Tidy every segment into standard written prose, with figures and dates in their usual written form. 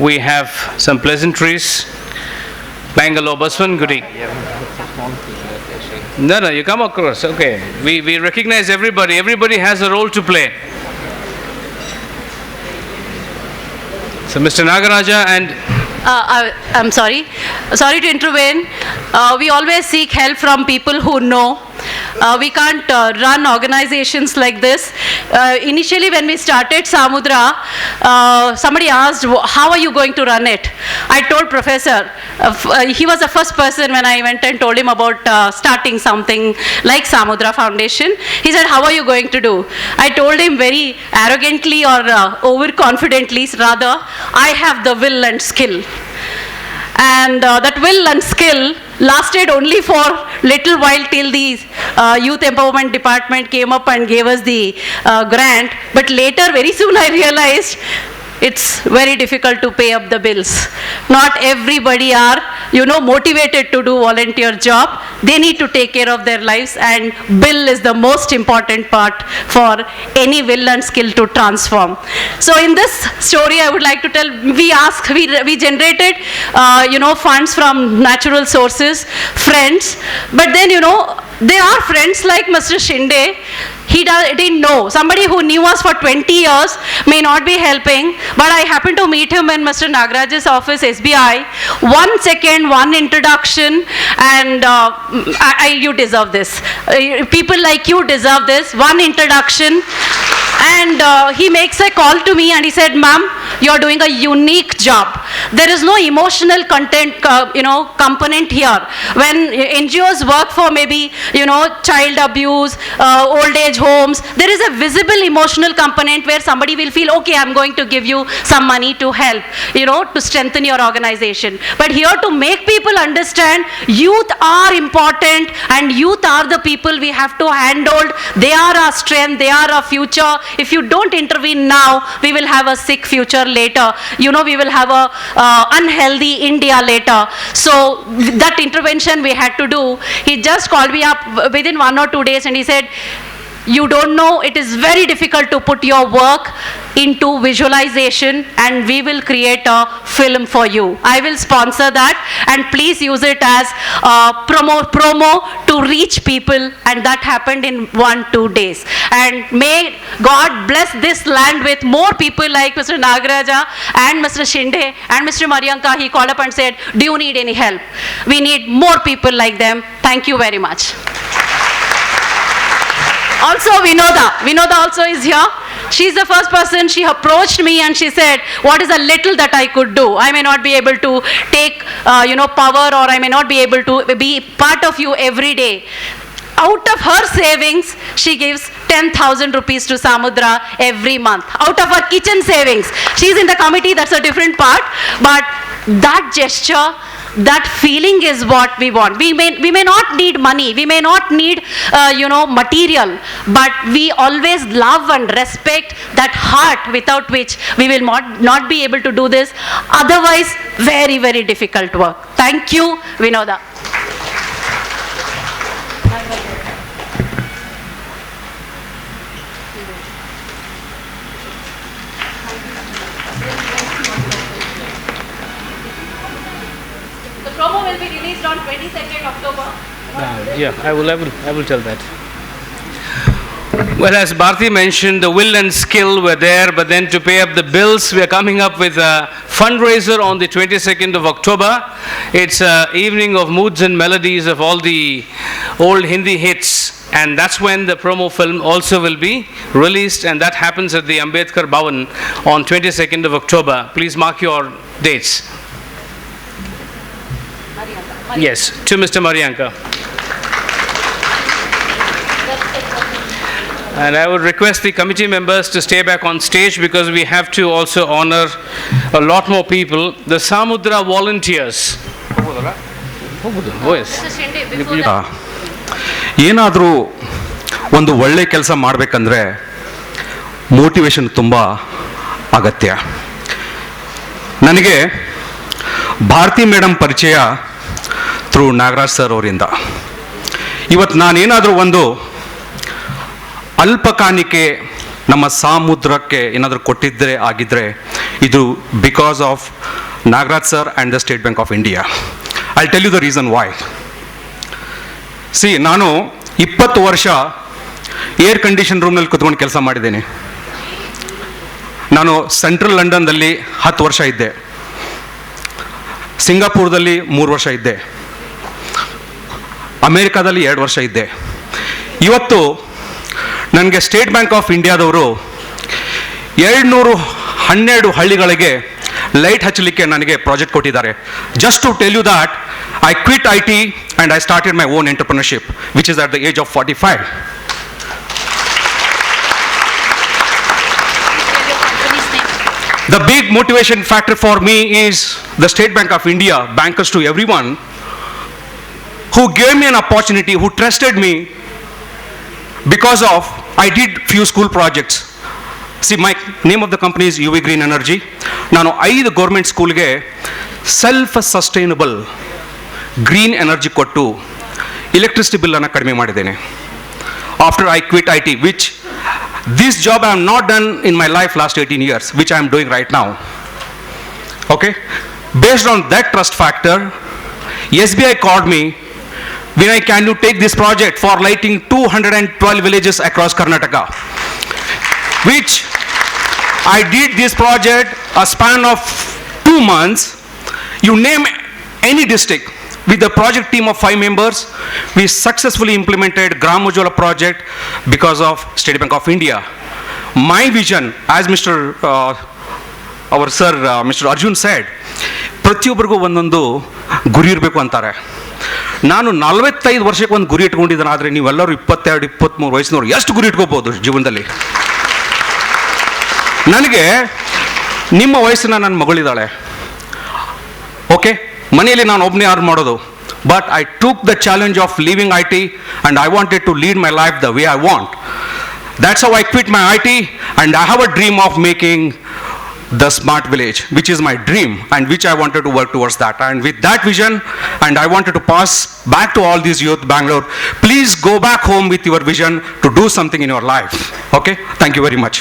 we have some pleasantries. Bangalore, Baswan, Guri. No, you come across. Okay. We recognize everybody. Everybody has a role to play. So Mr. Nagaraja and... I'm sorry to intervene. We always seek help from people who know. We can't run organizations like this. Initially when we started Sa-Mudra, somebody asked, how are you going to run it? I told Professor, he was the first person when I went and told him about starting something like Sa-Mudra Foundation. He said, how are you going to do? I told him very arrogantly or overconfidently, rather, I have the will and skill. And that will and skill lasted only for little while till the Youth Empowerment Department came up and gave us the grant. But later, very soon I realized it's very difficult to pay up the bills. Not everybody are, motivated to do volunteer job. They need to take care of their lives, and bill is the most important part for any will and skill to transform. So in this story, I would like to tell, we generated, funds from natural sources, friends, but then, there are friends like Mr. Shinde. He didn't know. Somebody who knew us for 20 years may not be helping, but I happened to meet him in Mr. Nagaraj's office, SBI. 1 second, one introduction, and you deserve this. People like you deserve this. One introduction. And he makes a call to me and he said, ma'am, you're doing a unique job. There is no emotional content, component here. When NGOs work for maybe, child abuse, old age homes, there is a visible emotional component where somebody will feel, okay, I'm going to give you some money to help, to strengthen your organization. But here to make people understand youth are important and youth are the people we have to handle. They are our strength, they are our future. If you don't intervene now, we will have a sick future later. We will have a unhealthy India later. So that intervention we had to do. He just called me up within 1 or 2 days and he said, you don't know, it is very difficult to put your work into visualization, and we will create a film for you. I will sponsor that, and please use it as promo to reach people, and that happened in 1-2 days. And may God bless this land with more people like Mr. Nagaraja and Mr. Shinde and Mr. Marianka. He called up and said, do you need any help? We need more people like them. Thank you very much. Also, Vinoda also is here. She's the first person. She approached me and she said, what is a little that I could do? I may not be able to take, power, or I may not be able to be part of you every day. Out of her savings, she gives 10,000 rupees to Sa-Mudra every month. Out of her kitchen savings. She's in the committee, that's a different part. But that gesture, that feeling is what we want. We may not need money, we may not need material, but we always love and respect that heart without which we will not be able to do this. Otherwise, very, very difficult work. Thank you, Vinoda. Promo will be released on 22nd October. Yeah, I will tell that. Well, as Bharathi mentioned, the will and skill were there, but then to pay up the bills, we are coming up with a fundraiser on the 22nd of October. It's an evening of moods and melodies of all the old Hindi hits, and that's when the promo film also will be released, and that happens at the Ambedkar Bhavan on 22nd of October. Please mark your dates. Yes, to Mr. Marianka. And I would request the committee members to stay back on stage because we have to also honor a lot more people. The Sa-Mudra volunteers. ಏನಾದರೂ ಒಂದು ಒಳ್ಳೆ ಕೆಲಸ ಮಾಡಬೇಕಂದ್ರೆ motivation ತುಂಬ ಅಗತ್ಯ. ನನಗೆ Bharati madam ಪರಿಚಯ through Nagaraj sir ಅವರಿಂದ. ಇವತ್ತು ನಾನೇನಾದರೂ ಒಂದು ಅಲ್ಪ ಕಾಣಿಕೆ ನಮ್ಮ ಸಾಮುದ್ರಕ್ಕೆ ಏನಾದರೂ ಕೊಟ್ಟಿದ್ದರೆ ಆಗಿದ್ದರೆ ಇದು because of Nagaraj sir and the State Bank of India. I tell you the reason why. See, ನಾನು 20 ವರ್ಷ ಏರ್ ಕಂಡೀಷನ್ ರೂಮ್ನಲ್ಲಿ ಕುತ್ಕೊಂಡು ಕೆಲಸ ಮಾಡಿದ್ದೇನೆ. ನಾನು ಸೆಂಟ್ರಲ್ ಲಂಡನ್ದಲ್ಲಿ 10 ವರ್ಷ ಇದ್ದೆ, ಸಿಂಗಾಪುರದಲ್ಲಿ 3 ವರ್ಷ ಇದ್ದೆ, ಅಮೇರಿಕಾದಲ್ಲಿ 2 ವರ್ಷ ಇದ್ದೆ. ಇವತ್ತು ನನಗೆ ಸ್ಟೇಟ್ ಬ್ಯಾಂಕ್ ಆಫ್ ಇಂಡಿಯಾದವರು 212 ಹಳ್ಳಿಗಳಿಗೆ ಲೈಟ್ ಹಚ್ಚಲಿಕ್ಕೆ ನನಗೆ ಪ್ರಾಜೆಕ್ಟ್ ಕೊಟ್ಟಿದ್ದಾರೆ. Just to tell you that I quit IT and I started my own entrepreneurship which is at the age of 45. The big motivation factor for me is the State Bank of India, bankers to everyone, who gave me an opportunity, who trusted me because of I did few school projects. See, my name of the company is UV Green Energy. ನಾನು 5 government ಸ್ಕೂಲ್ಗೆ self sustainable green energy ಕೊಟ್ಟು electricity ಬಿಲ್ಲನ್ನು ಕಡಿಮೆ ಮಾಡಿದ್ದೇನೆ. After I quit IT, which this job I have not done in my life last 18 years, which I am doing right now. Okay? Based on that trust factor, SBI called me, Vinay, can you take this project for lighting 212 villages across Karnataka? Which I did this project a span of 2 months. You name any district. With the project team of 5 members, we successfully implemented Gram Ujjwala project because of State Bank of India. My vision, as our sir, Mr. Arjun said, ಪ್ರತಿಯೊಬ್ಬರಿಗೂ ಒಂದೊಂದು ಗುರಿ ಇರಬೇಕು ಅಂತಾರೆ. ನಾನು 45 ವರ್ಷಕ್ಕೆ ಒಂದು ಗುರಿ ಇಟ್ಕೊಂಡಿದ್ದೇನೆ, ಆದರೆ ನೀವೆಲ್ಲರೂ 22-23 ವಯಸ್ಸಿನವ್ರು ಎಷ್ಟು ಗುರಿ ಇಟ್ಕೋಬೋದು ಜೀವನದಲ್ಲಿ? ನನಗೆ ನಿಮ್ಮ ವಯಸ್ಸಿನ ನನ್ನ ಮಗಳಿದ್ದಾಳೆ. ಓಕೆ, ಮನೆಯಲ್ಲಿ ನಾನು ಒಬ್ಬನೇ ಯಾರು ಮಾಡೋದು. But I took the challenge of leaving IT and I wanted to lead my life the way I want. That's how I quit my IT and I have a dream of making the smart village, which is my dream and which I wanted to work towards that. And with that vision, and I wanted to pass back to all these youth Bangalore, please go back home with your vision to do something in your life. Okay? Thank you very much.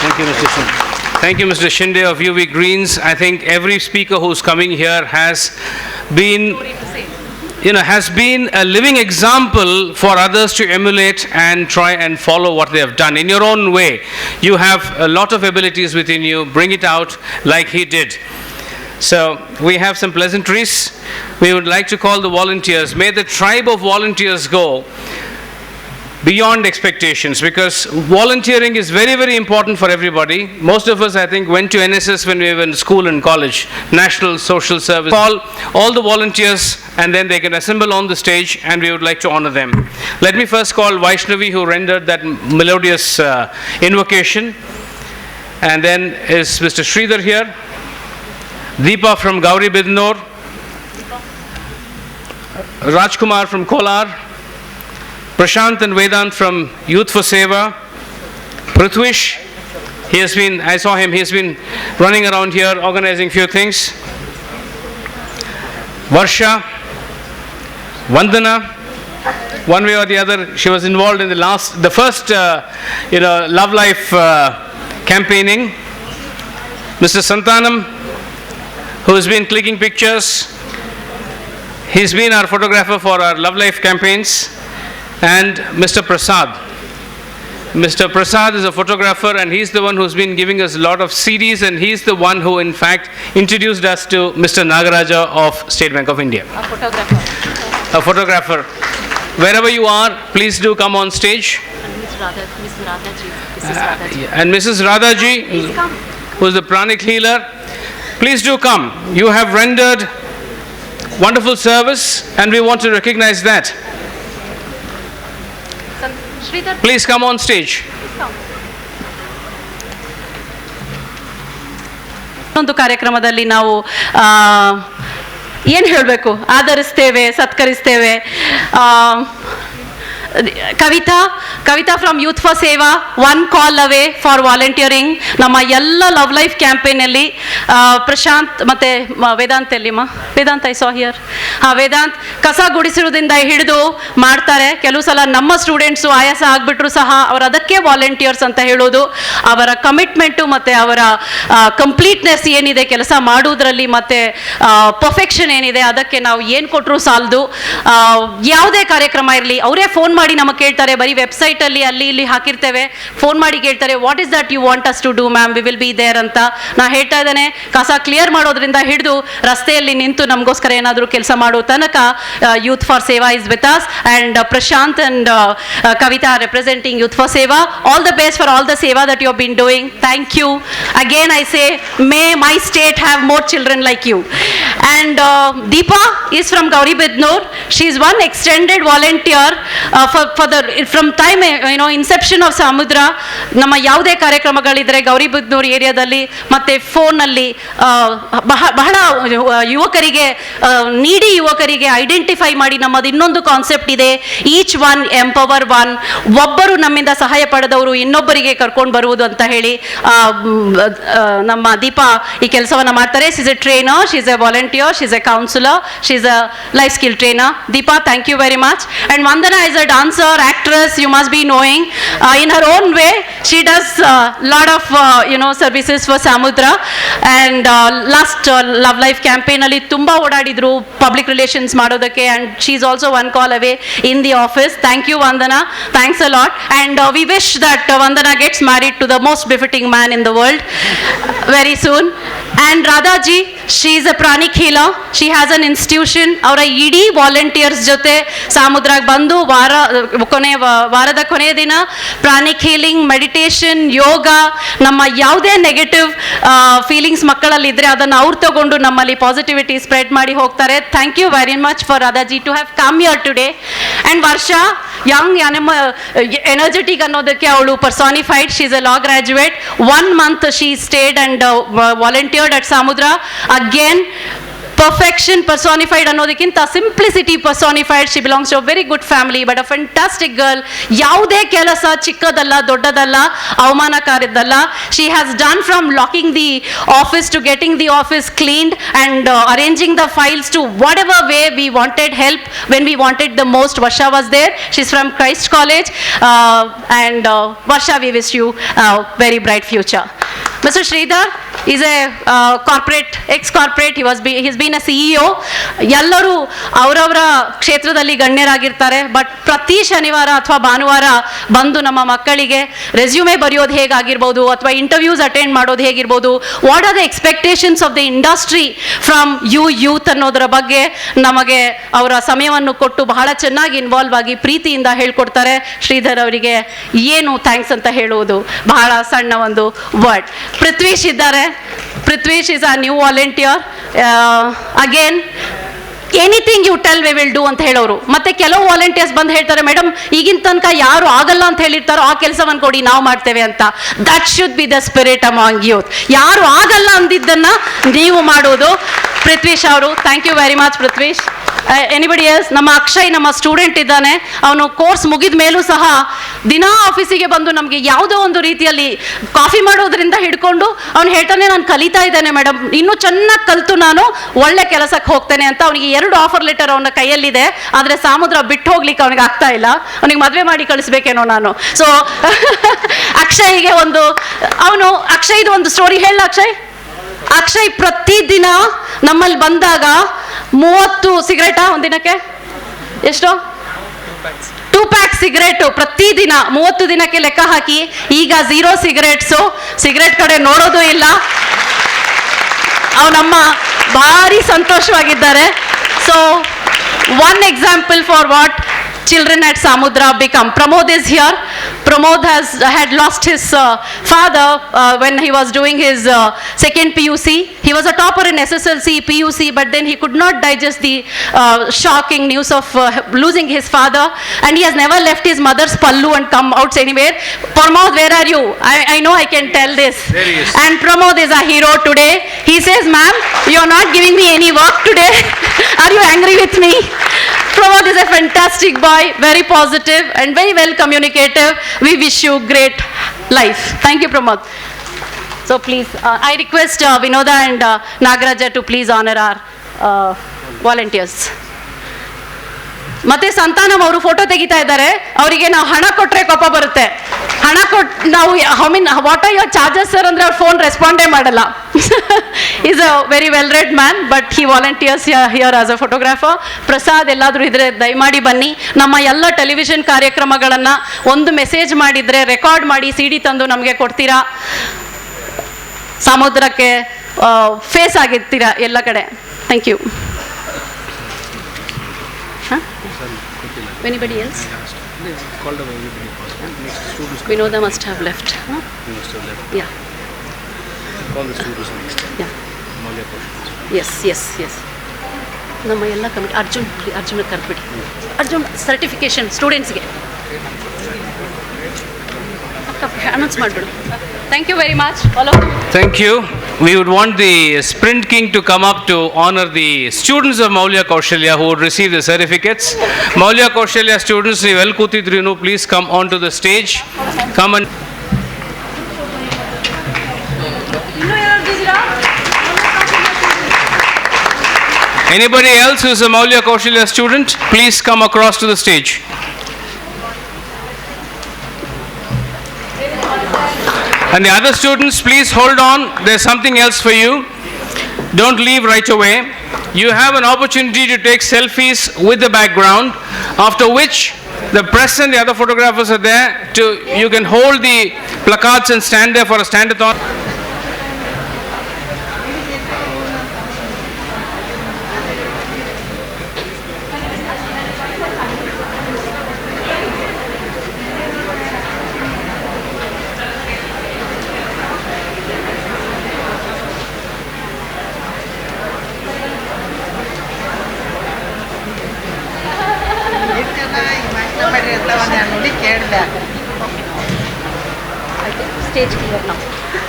Thank you, Mr. Shinde. Thank you, Mr. Shinde of UV Greens. I think every speaker who's coming here has been, has been a living example for others to emulate and try and follow what they have done. In your own way, you have a lot of abilities within you. Bring it out like he did. So, we have some pleasantries. We would like to call the volunteers. May the tribe of volunteers go beyond expectations, because volunteering is very, very important for everybody. Most of us, I think, went to NSS when we were in school and college, National Social Service. Call all the volunteers and then they can assemble on the stage and we would like to honor them. Let me first call Vaishnavi, who rendered that melodious invocation, and then is Mr. Sridhar here, Deepa from Gauri Bidnor, Rajkumar from Kolar, Prashant and Vedant from Youth for Seva, Prithwish, I saw him, he's been running around here organizing few things, Varsha, Vandana, one way or the other, she was involved in the first Love Life campaigning, Mr. Santanam, who has been clicking pictures, he's been our photographer for our Love Life campaigns, and Mr. Prasad. Mr. Prasad is a photographer and he's the one who's been giving us a lot of CDs, and he's the one who in fact introduced us to Mr. Nagaraja of State Bank of India. A photographer. Wherever you are, please do come on stage. And Mrs. Radhaji, who's the pranic healer, please do come. You have rendered wonderful service and we want to recognize that. Please come on stage. ಒಂದು ಕಾರ್ಯಕ್ರಮದಲ್ಲಿ ನಾವು ಏನು ಹೇಳಬೇಕು, ಆಧರಿಸ್ತೇವೆ, ಸತ್ಕರಿಸ್ತೇವೆ. Kavita from youth for Seva, one call away for volunteering. ನಮ್ಮ ಎಲ್ಲ love life ಕ್ಯಾಂಪೇನಲ್ಲಿ ಪ್ರಶಾಂತ್ ಮತ್ತು ವೇದಾಂತ್ ಎಲ್ಲಿಮ್ಮ, Vedant I saw here, Vedant ಕಸ ಗುಡಿಸಿರೋದ್ರಿಂದ ಹಿಡಿದು ಮಾಡ್ತಾರೆ. ಕೆಲವು ಸಲ ನಮ್ಮ ಸ್ಟೂಡೆಂಟ್ಸು ಆಯಾಸ ಆಗಿಬಿಟ್ರು ಸಹ ಅವರು ಅದಕ್ಕೆ ವಾಲಂಟಿಯರ್ಸ್ ಅಂತ ಹೇಳೋದು. ಅವರ ಕಮಿಟ್ಮೆಂಟು ಮತ್ತು ಅವರ ಕಂಪ್ಲೀಟ್ನೆಸ್ ಏನಿದೆ ಕೆಲಸ ಮಾಡುವುದರಲ್ಲಿ, ಮತ್ತು ಪರ್ಫೆಕ್ಷನ್ ಏನಿದೆ, ಅದಕ್ಕೆ ನಾವು ಏನು ಕೊಟ್ಟರು ಸಾಲದು. ಯಾವುದೇ ಕಾರ್ಯಕ್ರಮ ಇರಲಿ ಅವರೇ ಫೋನ್ ಮಾಡಿ ನಮಗೆ ಕೇಳ್ತಾರೆ. ಬರೀ ವೆಬ್ಸೈಟಲ್ಲಿ ಅಲ್ಲಿ ಇಲ್ಲಿ ಹಾಕಿರ್ತೇವೆ, ಫೋನ್ ಮಾಡಿ ಕೇಳ್ತಾರೆ, what is that you want us to do ma'am, we will be there ಅಂತ. ನಾ ಹೇಳ್ತಾ ಇದ್ದೇನೆ, ಕಸ ಕ್ಲಿಯರ್ ಮಾಡೋದ್ರಿಂದ ಹಿಡಿದು ರಸ್ತೆಯಲ್ಲಿ ನಿಂತು ನಮಗೋಸ್ಕರ ಏನಾದರೂ ಕೆಲಸ ಮಾಡೋ ತನಕ youth for Seva is with us. And Prashant and Kavita are representing youth for Seva. All the best for all the seva that you have been doing. Thank you again. I say may my state have more children like you. And Deepa is from Gauribidnur. She is one extended volunteer from time inception of Sa-Mudra. ನಮ್ಮ ಯಾವುದೇ ಕಾರ್ಯಕ್ರಮಗಳಿದ್ರೆ ಗೌರಿಬಿದನೂರು ಏರಿಯಾದಲ್ಲಿ ಮತ್ತು ಫೋನಲ್ಲಿ ಬಹಳ ಯುವಕರಿಗೆ, ನೀಡಿ ಯುವಕರಿಗೆ identify ಮಾಡಿ ನಮ್ಮದು ಇನ್ನೊಂದು ಕಾನ್ಸೆಪ್ಟ್ ಇದೆ, ಈಚ್ ಒನ್ ಎಂಪವರ್ ಒನ್. ಒಬ್ಬರು ನಮ್ಮಿಂದ ಸಹಾಯ ಪಡೆದವರು ಇನ್ನೊಬ್ಬರಿಗೆ ಕರ್ಕೊಂಡು ಬರುವುದು ಅಂತ ಹೇಳಿ ನಮ್ಮ ದೀಪಾ ಈ ಕೆಲಸವನ್ನು ಮಾಡ್ತಾರೆ. She is A trainer, she is A volunteer, she is a counselor, she is a life skill trainer. Deepa, thank you very much. And Vandana is a dancer, actress, you must be knowing. In her own way, she does lot of services for Sa-Mudra. And last Love Life campaign ಅಲ್ಲಿ ತುಂಬ ಓಡಾಡಿದ್ರು public relations ಮಾಡೋದಕ್ಕೆ. and she is also one call away in the office. Thank you Vandana, thanks a lot. And we wish that Vandana gets married to the most befitting man in the world very soon. And Radhaji, she is a pranic healer. She has an institution. ಅವರ ಇಡೀ volunteers ಜೊತೆ ಸಾಮುದ್ರಾಗ ಬಂದು ವಾರದ ಕೊನೆಯ ದಿನ pranic healing, meditation, ಯೋಗ, ನಮ್ಮ ಯಾವುದೇ negative feelings ಮಕ್ಕಳಲ್ಲಿ ಇದ್ರೆ ಅದನ್ನು ಅವ್ರು ತಗೊಂಡು ನಮ್ಮಲ್ಲಿ ಪಾಸಿಟಿವಿಟಿ ಸ್ಪ್ರೆಡ್ ಮಾಡಿ ಹೋಗ್ತಾರೆ. Thank you very much for Radhaji to have come here today. And Varsha, young energetic ಅನ್ನೋದಕ್ಕೆ ಅವಳು personified. She is a law graduate. 1 month she stayed and volunteered at Sa-Mudra. Again, perfection personified ಅನ್ನೋದಕ್ಕಿಂತ simplicity personified. She belongs to a very good family, but a fantastic girl. ಯಾವುದೇ ಕೆಲಸ ಚಿಕ್ಕದಲ್ಲ, ದೊಡ್ಡದಲ್ಲ, ಅವಮಾನಕಾರದ್ದಲ್ಲ. She has done from locking the office to getting the office cleaned and arranging the files to whatever way we wanted help when we wanted the most. Varsha was there. She's from Christ College. And Varsha, we wish you a very bright future. Mr. Sridhar is a corporate, ex-corporate. He's been a CEO. ಎಲ್ಲರೂ ಅವರವರ ಕ್ಷೇತ್ರದಲ್ಲಿ ಗಣ್ಯರಾಗಿರ್ತಾರೆ. But ಪ್ರತಿ ಶನಿವಾರ ಅಥವಾ ಭಾನುವಾರ ಬಂದು ನಮ್ಮ ಮಕ್ಕಳಿಗೆ ರೆಸ್ಯೂಮೆ ಬರೆಯೋದು ಹೇಗಾಗಿರ್ಬೋದು, ಅಥವಾ ಇಂಟರ್ವ್ಯೂಸ್ ಅಟೆಂಡ್ ಮಾಡೋದು ಹೇಗಿರ್ಬೋದು, what are the expectations of the industry from youth ಅನ್ನೋದರ ಬಗ್ಗೆ ನಮಗೆ ಅವರ ಸಮಯವನ್ನು ಕೊಟ್ಟು ಬಹಳ ಚೆನ್ನಾಗಿ ಇನ್ವಾಲ್ವ್ ಆಗಿ ಪ್ರೀತಿಯಿಂದ ಹೇಳ್ಕೊಡ್ತಾರೆ. ಶ್ರೀಧರ್ ಅವರಿಗೆ ಏನು ಥ್ಯಾಂಕ್ಸ್ ಅಂತ ಹೇಳುವುದು ಬಹಳ ಸಣ್ಣ ಒಂದು ವರ್ಡ್. ಪೃಥ್ವೀಶ್ ಇದ್ದಾರೆ. Prithvish is a new volunteer. Again, anything you tell we will do ಅಂತ ಹೇಳೋರು. ಮತ್ತೆ ಕೆಲವು ವಾಲಂಟಿಯರ್ಸ್ ಬಂದು ಹೇಳ್ತಾರೆ, ಮೇಡಮ್ ಈಗಿನ ತನಕ ಯಾರು ಆಗಲ್ಲ ಅಂತ ಹೇಳಿರ್ತಾರೋ ಆ ಕೆಲಸವನ್ನು ಕೊಡಿ, ನಾವು ಮಾಡ್ತೇವೆ ಅಂತ. That should be the spirit among youth. ಯಾರು ಆಗಲ್ಲ ಅಂದಿದ್ದನ್ನು ನೀವು ಮಾಡೋದು. ಪೃಥ್ವೀಶ್ ಅವರು, thank you very much Prithvish. Anybody else? ನಮ್ಮ ಅಕ್ಷಯ್, ನಮ್ಮ ಸ್ಟೂಡೆಂಟ್ ಇದ್ದಾನೆ. ಅವನು ಕೋರ್ಸ್ ಮುಗಿದ ಮೇಲೂ ಸಹ ದಿನಾ ಆಫೀಸಿಗೆ ಬಂದು ನಮಗೆ ಯಾವುದೋ ಒಂದು ರೀತಿಯಲ್ಲಿ ಕಾಫಿ ಮಾಡೋದ್ರಿಂದ ಹಿಡ್ಕೊಂಡು ಅವ್ನು ಹೇಳ್ತಾನೆ, ನಾನು ಕಲಿತಾ ಇದ್ದೇನೆ ಮೇಡಮ್, ಇನ್ನೂ ಚೆನ್ನಾಗಿ ಕಲಿತು ನಾನು ಒಳ್ಳೆ ಕೆಲಸಕ್ಕೆ ಹೋಗ್ತೇನೆ ಅಂತ. ಅವನಿಗೆ 2 ಆಫರ್ ಲೆಟರ್ ಅವನ ಕೈಯಲ್ಲಿದೆ. ಆದರೆ ಸಾಮುದ್ರ ಬಿಟ್ಟು ಹೋಗ್ಲಿಕ್ಕೆ ಅವನಿಗೆ ಆಗ್ತಾ ಇಲ್ಲ. ಅವನಿಗೆ ಮದುವೆ ಮಾಡಿ ಕಳಿಸ್ಬೇಕೇನೋ ನಾನು. ಸೊ ಅಕ್ಷಯ್ಗೆ ಅಕ್ಷಯ್ದು ಒಂದು ಸ್ಟೋರಿ ಹೇಳ. ಅಕ್ಷಯ್ ಪ್ರತಿದಿನ ನಮ್ಮಲ್ಲಿ ಬಂದಾಗ 30 ಸಿಗರೇಟಾ ಒಂದಿನಕ್ಕೆ ಎಷ್ಟು? 2 ಪ್ಯಾಕ್ ಸಿಗರೇಟು ಪ್ರತಿದಿನ 30 ದಿನಕ್ಕೆ ಲೆಕ್ಕ ಹಾಕಿ. ಈಗ 0 ಸಿಗರೇಟ್ಸು, ಸಿಗರೇಟ್ ಕಡೆ ನೋಡೋದು ಇಲ್ಲ. ಅವನಮ್ಮ ಭಾರಿ ಸಂತೋಷವಾಗಿದ್ದಾರೆ. So one example for what children at Sa-Mudra become. Pramod is here. Pramod had lost his father when he was doing his second PUC. He was a topper in SSLC, PUC, but then he could not digest the shocking news of losing his father, and he has never left his mother's pallu and come out anywhere. Pramod, where are you? I know I can tell this. There he is. And Pramod is a hero today. He says, ma'am, you are not giving me any work today. Are you angry with me? Pramod is a fantastic boy, very positive and very well communicative. We wish you great life. Thank you, Pramod. So please, I request Vinoda and Nagaraja to please honor our volunteers. ಮತ್ತೆ ಸಂತಾನಮ್ ಅವರು photo ತೆಗಿತಾ ಇದ್ದಾರೆ. ಅವರಿಗೆ ನಾವು ಹಣ ಕೊಟ್ಟರೆ ಕೋಪ ಬರುತ್ತೆ. ಹಣ ಕೊಟ್ಟು ನಾವು what are your charges sir ಅಂದರೆ ಅವ್ರ ಫೋನ್ ರೆಸ್ಪಾಂಡೇ ಮಾಡಲ್ಲ. Is a very well red man, but he volunteers here as a photographer. Prasad ಎಲ್ಲಾದರೂ ಇದ್ರೆ ದಯಮಾಡಿ ಬನ್ನಿ. ನಮ್ಮ ಎಲ್ಲ ಟೆಲಿವಿಷನ್ ಕಾರ್ಯಕ್ರಮಗಳನ್ನು ಒಂದು ಮೆಸೇಜ್ ಮಾಡಿದರೆ ರೆಕಾರ್ಡ್ ಮಾಡಿ CD ತಂದು ನಮಗೆ ಕೊಡ್ತೀರಾ. ಸಮುದ್ರಕ್ಕೆ ಫೇಸ್ ಆಗಿರ್ತೀರಾ ಎಲ್ಲ ಕಡೆ. Thank you. Anybody else? Vinoda must have left. Huh? Yeah. Call the students next. Yeah. Yes. Yes. ನಮ್ಮ ಎಲ್ಲ ಕಮಿಟಿ ಅರ್ಜುನ ಕರ್ಬಿಡಿ. ಅರ್ಜುನ್ ಸರ್ಟಿಫಿಕೇಶನ್ ಸ್ಟೂಡೆಂಟ್ಸ್ಗೆ announce ಮಾಡಿಬಿಡು. Thank you very much. All of you. Thank you. We would want the Sprint King to come up to honor the students of Maulya Kaushalya who would receive the certificates. Maulya Kaushalya students, ನೀವು ಎಲ್ಲಿ ಕೂತಿದ್ರೂ please come onto the stage. Come and anybody else who is a Maulya Kaushalya student, please come across to the stage. And the other students, please hold on. There's something else for you. Don't leave right away. You have an opportunity to take selfies with the background, after which the press and the other photographers are there. You can hold the placards and stand there for a stand-a-thon.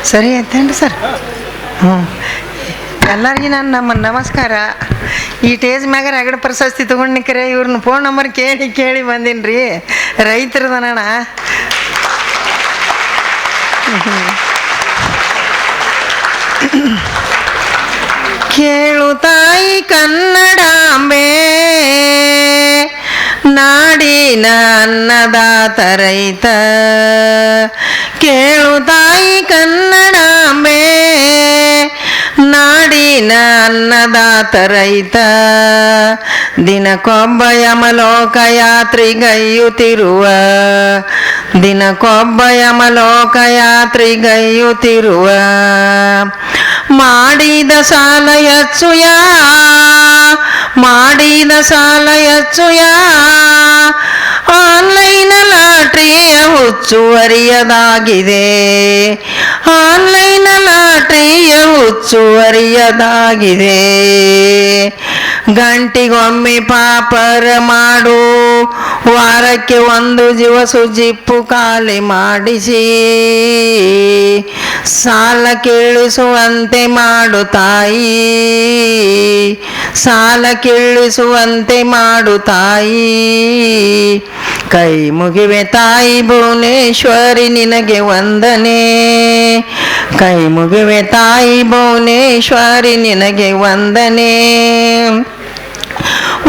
ಸರಿ ಆಯ್ತೇನ್ರಿ sir? ಎಲ್ಲರಿಗೂ ನಮ್ಮ ನಮಸ್ಕಾರ. ಈ ಟೇಜ್ ಮ್ಯಾಗ ರಗಡ ಪ್ರಶಸ್ತಿ ತೊಗೊಂಡಿಕ್ರೆ ಇವ್ರನ್ನ phone number ಕೇಳಿ ಬಂದೀನಿ ರೀ. ರೈತರದನಣ್ಣ. ಕೇಳು ತಾಯಿ ಕನ್ನಡಾಂಬೆ, ನಾಡಿನ ಅನ್ನದಾತ ರೈತ. ಕೇಳು ತಾಯಿ ಕನ್ನಡಾಂಬೆ, ನಾಡಿನ ಅನ್ನದಾತ ರೈತ. ದಿನಕ್ಕೊಬ್ಬ ಯಮಲೋಕ ಯಾತ್ರಿಗೈಯುತ್ತಿರುವ, ದಿನಕ್ಕೊಬ್ಬ ಯಮಲೋಕ ಯಾತ್ರಿಗೈಯುತ್ತಿರುವ. ಮಾಡಿದ ಸಾಲ ಹೆಚ್ಚುಯ, ಮಾಡಿದ ಸಾಲ ಹೆಚ್ಚುಯ. Online ಲಾಟ್ರಿಯ ಹುಚ್ಚುವರಿಯದಾಗಿದೆ, online ಲಾಟ್ರಿಯ ಹುಚ್ಚುವರಿಯದಾಗಿದೆ. ಗಂಟಿಗೊಮ್ಮೆ ಪಾಪರ ಮಾಡು, ವಾರಕ್ಕೆ ಒಂದು ದಿವಸ ಜಿಪ್ಪು ಖಾಲಿ ಮಾಡಿಸಿ. ಸಾಲ ಕೇಳಿಸುವಂತೆ ಮಾಡು ತಾಯಿ, ಸಾಲ ಕೇಳಿಸುವಂತೆ ಮಾಡು ತಾಯಿ. ಕೈ ಮುಗಿವೆ ತಾಯಿ ಭುವನೇಶ್ವರಿ ನಿನಗೆ ವಂದನೆ, ಕೈ ಮುಗಿವೆ ತಾಯಿ ಭುವನೇಶ್ವರಿ ನಿನಗೆ ವಂದನೆ.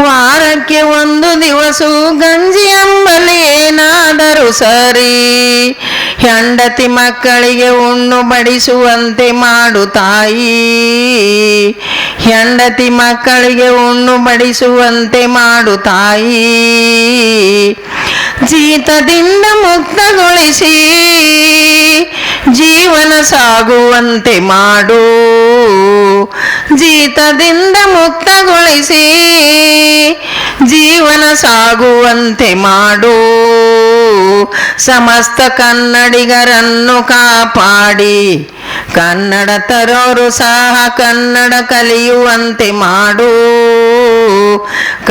ವಾರಕ್ಕೆ ಒಂದು ದಿವಸ ಗಂಜಿ ಅಂಬಲಿ ಏನಾದರೂ ಸರಿ, ಹೆಂಡತಿ ಮಕ್ಕಳಿಗೆ ಉಣ್ಣು ಬಡಿಸುವಂತೆ ಮಾಡು ತಾಯಿ, ಹೆಂಡತಿ ಮಕ್ಕಳಿಗೆ ಉಣ್ಣು ಬಡಿಸುವಂತೆ ಮಾಡು ತಾಯಿ. ಜೀತದಿಂದ ಮುಕ್ತಗೊಳಿಸಿ ಜೀವನ ಸಾಗುವಂತೆ ಮಾಡು, ಜೀತದಿಂದ ಮುಕ್ತಗೊಳಿಸಿ ಜೀವನ ಸಾಗುವಂತೆ ಮಾಡು. ಸಮಸ್ತ ಕನ್ನಡಿಗರನ್ನು ಕಾಪಾಡಿ, ಕನ್ನಡ ತರೋರು ಸಹ ಕನ್ನಡ ಕಲಿಯುವಂತೆ ಮಾಡು.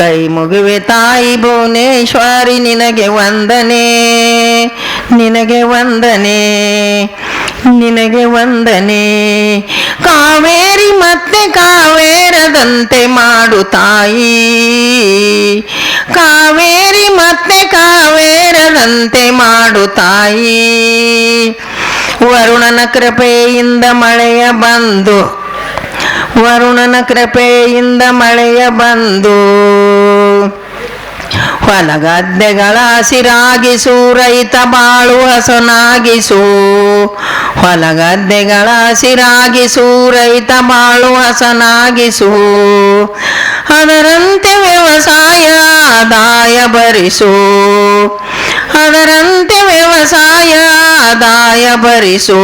ಕೈ ಮುಗಿವೆ ತಾಯಿ ಭುವನೇಶ್ವರಿ ನಿನಗೆ ವಂದನೆ, ನಿನಗೆ ವಂದನೆ. ನಿನಗೆ ವಂದನೆ. ಕಾವೇರಿ ಮತ್ತೆ ಕಾವೇರದಂತೆ ಮಾಡು ತಾಯಿ, ಕಾವೇರಿ ಮತ್ತೆ ಕಾವೇರದಂತೆ ಮಾಡು ತಾಯಿ. ವರುಣನ ಕೃಪೆಯಿಂದ ಮಳೆಯ ಬಂದು, ವರುಣನ ಕೃಪೆಯಿಂದ ಮಳೆಯ ಬಂದು ಹೊಲಗದ್ದೆಗಳ ಹಸಿರಾಗಿಸು, ರೈತ ಬಾಳು ಹಸನಾಗಿಸು. ಹೊಲಗದ್ದೆಗಳ ಹಸಿರಾಗಿಸು, ರೈತ ಬಾಳು ಹಸನಾಗಿಸು. ಅದರಂತೆ ವ್ಯವಸಾಯ ಆದಾಯ ಭರಿಸು, ಅದರಂತೆ ವ್ಯವಸಾಯ ಆದಾಯ ಭರಿಸು.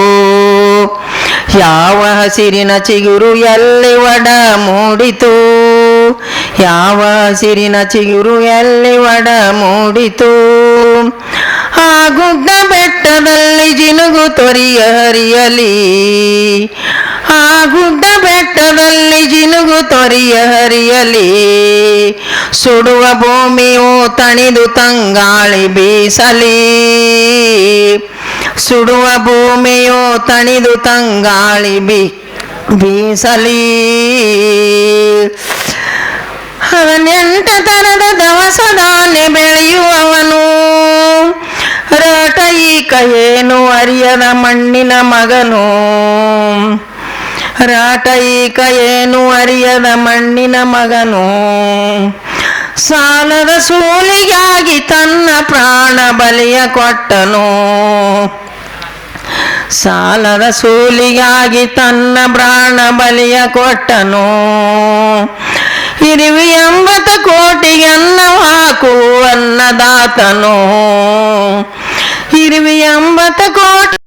ಯಾವ ಹಸಿರಿನ ಚಿಗುರು ಎಲ್ಲಿ ಒಡ ಮೂಡಿತು, ಯಾವ ಹಸಿರಿನ ಚಿಗುರು ಎಲ್ಲಿ ಒಡ ಮೂಡಿತು. ಆ ಗುಡ್ಡ ಬೆಟ್ಟದಲ್ಲಿ ಜಿನುಗು ತೊರಿಯ ಹರಿಯಲಿ, ಆ ಗುಡ್ಡ ಬೆಟ್ಟದಲ್ಲಿ ಜಿನುಗು ತೊರಿಯ ಹರಿಯಲಿ. ಸುಡುವ ಭೂಮಿಯು ತಣಿದು ತಂಗಾಳಿ ಬೀಸಲಿ, ಸುಡುವ ಭೂಮಿಯು ತಣಿದು ತಂಗಾಳಿ ಬೀಸಲಿ. 18 ತರದ ದವಸ ಧಾನ್ಯ ಬೆಳೆಯುವವನು, ರಾಟೈಕ ಏನು ಅರಿಯದ ಮಣ್ಣಿನ ಮಗನು, ರಾಟೈಕ ಏನು ಅರಿಯದ ಮಣ್ಣಿನ ಮಗನು. ಸಾಲದ ಸೂಲಿಗಾಗಿ ತನ್ನ ಪ್ರಾಣ ಬಲಿಯ ಕೊಟ್ಟನು, ಸಾಲದ ಸೂಲಿಗಾಗಿ ತನ್ನ ಪ್ರಾಣ ಬಲಿಯ ಕೊಟ್ಟನು. 80 ಕೋಟಿಗೆ ಅನ್ನ ಹಾಕುವ ಅನ್ನದಾತನು, 80 ಕೋಟಿ